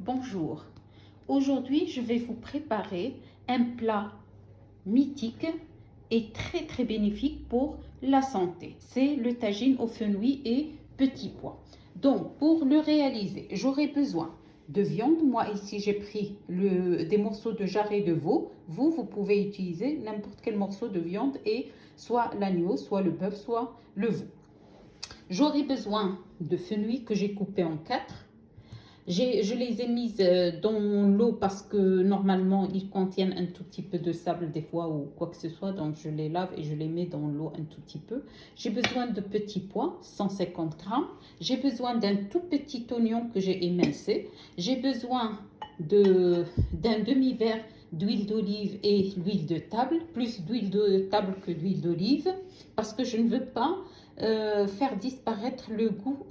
Bonjour, aujourd'hui je vais vous préparer un plat mythique et très bénéfique pour la santé. C'est le tagine au fenouil et petits pois. Donc pour le réaliser, j'aurai besoin de viande. Moi ici j'ai pris des morceaux de jarret de veau. Vous pouvez utiliser n'importe quel morceau de viande, et soit l'agneau, soit le bœuf, soit le veau. J'aurai besoin de fenouil que j'ai coupé en 4. Je les ai mises dans l'eau parce que normalement ils contiennent un tout petit peu de sable des fois ou quoi que ce soit. Donc je les lave et je les mets dans l'eau un tout petit peu. J'ai besoin de petits pois, 150 grammes. J'ai besoin d'un tout petit oignon que j'ai émincé. J'ai besoin d'un demi-verre d'huile d'olive et l'huile de table, plus d'huile de table que d'huile d'olive, parce que je ne veux pas faire disparaître le goût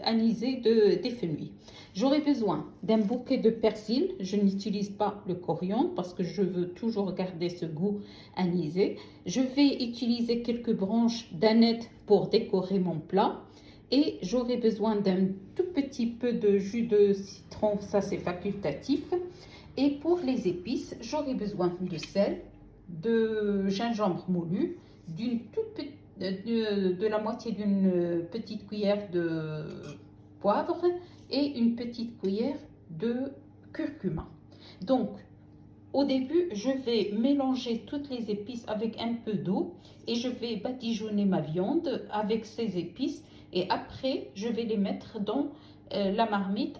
anisé des fenouils. J'aurai besoin d'un bouquet de persil. Je n'utilise pas le coriandre parce que je veux toujours garder ce goût anisé. Je vais utiliser quelques branches d'aneth pour décorer mon plat. Et j'aurai besoin d'un tout petit peu de jus de citron, ça c'est facultatif. Et pour les épices, j'aurai besoin de sel, de gingembre moulu, de la moitié d'une petite cuillère de poivre et une petite cuillère de curcuma. Donc, au début, je vais mélanger toutes les épices avec un peu d'eau et je vais badigeonner ma viande avec ces épices. Et après, je vais les mettre dans la marmite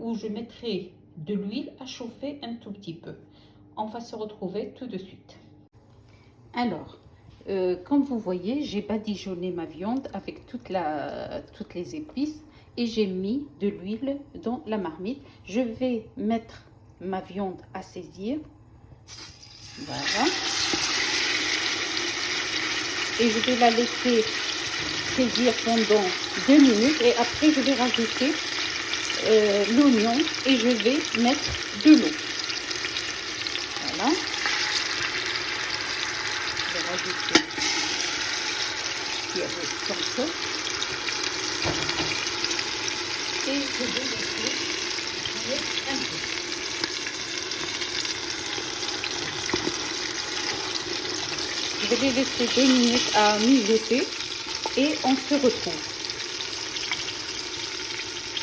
où je mettrai de l'huile à chauffer un tout petit peu. On va se retrouver tout de suite. Alors, comme vous voyez, j'ai badigeonné ma viande avec toutes les épices et j'ai mis de l'huile dans la marmite. Je vais mettre ma viande à saisir. Voilà. Et je vais la laisser saisir pendant 2 minutes et après je vais rajouter l'oignon et je vais mettre de l'eau. Voilà. Je vais rajouter comme ça. Et je vais laisser un peu. Je vais les laisser 2 minutes à mijoter et on se retrouve.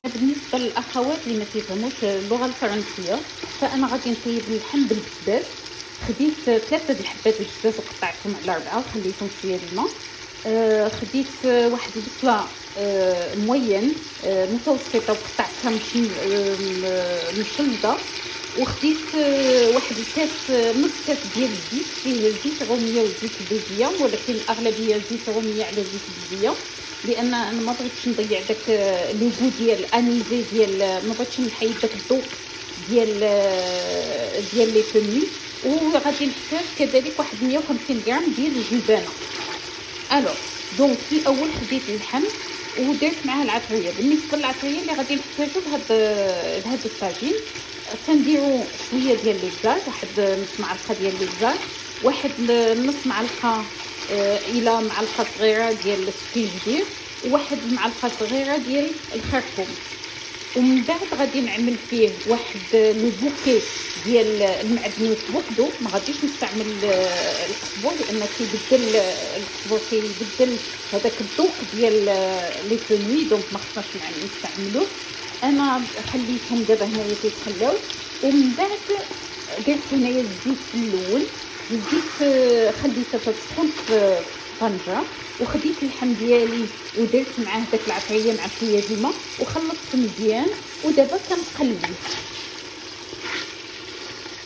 بالنسبه للاخوات اللي ما تفهموش اللغه الفرنسيه، فانا غادي نطيب اللحم بالبزاز. خديت 3 الحبات البزاز وقطعتهم على 4 وخليتهم شويه الماء. خديت واحد البصله موين متوسطه وقطعتها مشلده. وخديت واحد الكاس نص كاس ديال الزيت، فيه زيت روميه وزيت بيزيه، ولكن الاغلبيه زيت روميه على زيت بيزيه، لان انا ما بغيتش نضيع داك لو غو ديال انيزي ديال، ما بغيتش نحيد داك الذوق ديال لي فنوي. وغادي نحتاج كذلك واحد 150 غرام ديال الجبانه. الوغ دونك في الاول خديت اللحم ودرت معاه العطريه. بالنسبه للعطريه اللي غادي نحتاجو لهاد الطاجين، كنديرو شويه ديال ليزار، واحد نص معلقه ديال ليزار، واحد نص معلقه الى معلقه صغيره ديال السكينجبير، وواحد المعلقه صغيره ديال الخرقوم. ومن بعد غادي نعمل فيه واحد لو بوكي ديال المعدنوس بوحدو. ما غاديش نستعمل القزبر لان كيبدل القزبر كيبدل هذاك الذوق ديال لي فنوي، دونك ما خصناش نستعملوه. انا خليتهم دابا هنايا كيتخلاو. ومن بعد درت هنايا الزيت في الاول، الزيت خليته تسخن في طنجره، وخديت اللحم ديالي ودرت معاه داك العطريه مع شويه د الماء وخلطت مزيان. ودابا كنقليه.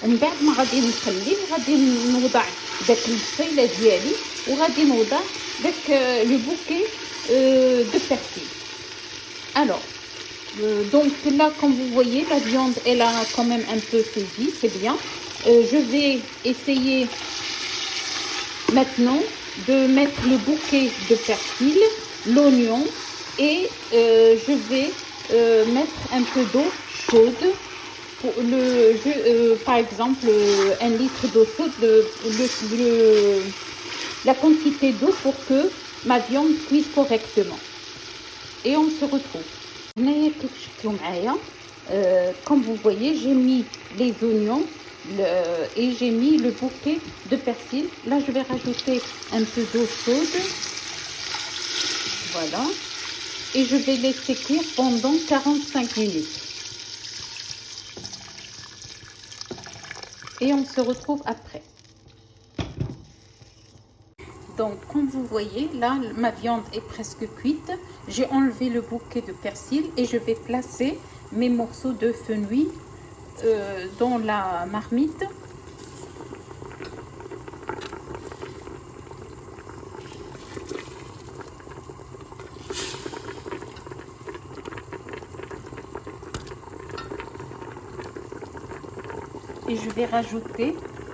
من بعد ما غادي نخليه، غادي نوضع داك البصيله ديالي وغادي نوضع داك لو بوكي دو persil. Alors donc là, comme vous voyez, la viande elle a quand même un peu saisi, c'est bien. Je vais essayer maintenant de mettre le bouquet de persil, l'oignon et je vais mettre un peu d'eau chaude. Pour par exemple 1 litre d'eau chaude, la quantité d'eau pour que ma viande cuise correctement. Et on se retrouve. هنايا كيف شفتوا معايا comme vous voyez j'ai mis les oignons et j'ai mis le bouquet de persil. Là je vais rajouter un peu d'eau chaude, voilà, et je vais laisser cuire pendant 45 minutes et on se retrouve après. Donc comme vous voyez là ma viande est presque cuite, j'ai enlevé le bouquet de persil et je vais placer mes morceaux de fenouil dans la marmite. Et je vais rajouter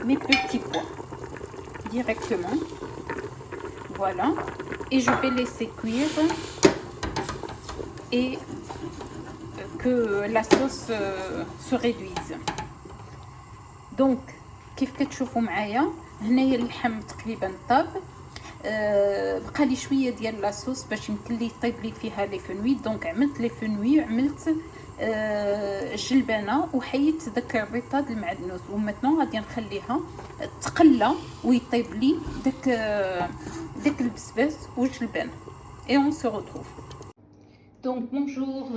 mes petits pois directement. Voilà. Et je vais laisser cuire et que la sauce se réduise. Donc كيف كتشوفوا معايا هنايا اللحم تقريبا طاب، بقى لي شويه ديال لاصوص باش يمكن لي يطيب لي فيها لي فنوي. دونك عملت لي فنوي، عملت جلبانه وحيت داك الريطاد المعدنوس، ومتنو غادي نخليها تقلى ويطيب لي داك البسباس والجلبانه. Et on se retrouve. Donc bonjour,